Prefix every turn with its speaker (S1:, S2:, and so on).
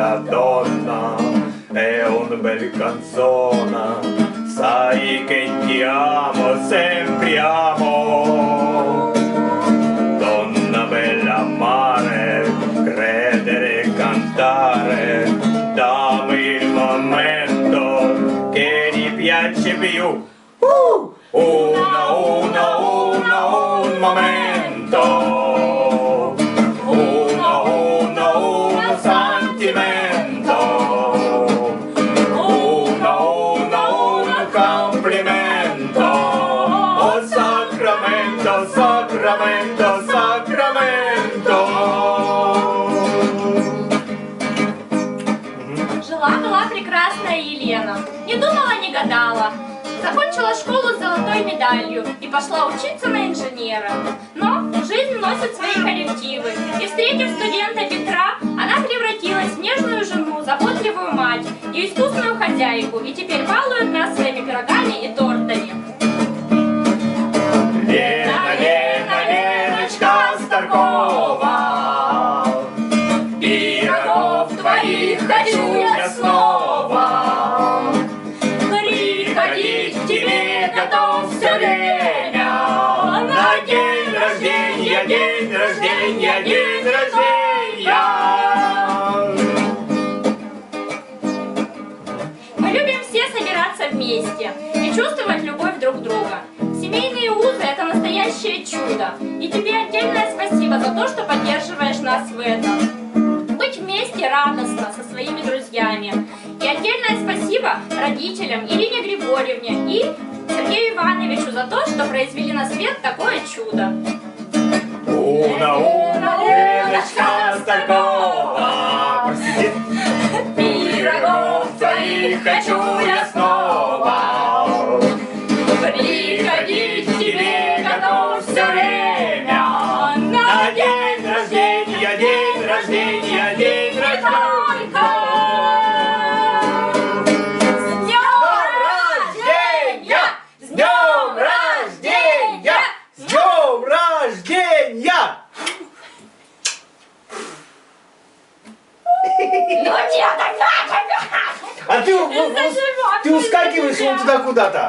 S1: bella donna, è un bel canzone, sai che ti amo, sempre amo. Donna bella amare, credere, cantare, dammi il momento che ti piace più. Un momento, un sentimento, un complimento, oh sacramento, sacramento, sacramento.
S2: Жила-была прекрасная Елена, не думала, не гадала. Закончила школу с золотой медалью и пошла учиться на инженера. Но жизнь носит свои коррективы, и встретив студента Петра, она превратилась в нежную жену, заботливую мать и искусную хозяйку, и теперь балует нас своими пирогами и тортами.
S1: Лена, Лена, Леночка Старкова, пирогов твоих хочу я снова. Приходить к тебе готов все время. На день рождения, день рождения, день рождения.
S2: Мы любим все собираться вместе и чувствовать любовь друг друга. Семейные узы — это настоящее чудо. И тебе отдельное спасибо за то, что поддерживаешь нас в этом. Быть вместе радостно со своими друзьями. И отдельное спасибо родителям Ирине Григорьевне и Сергею Ивановичу за то, что произвели на свет такое чудо.
S1: Леночка Старкова, простите. Пирогов твоих хочу я снова. Приходить к тебе готов все время. На день рождения, день рождения, день рождения.
S2: Ну нет,
S1: А ты ускакиваешь вон туда куда-то.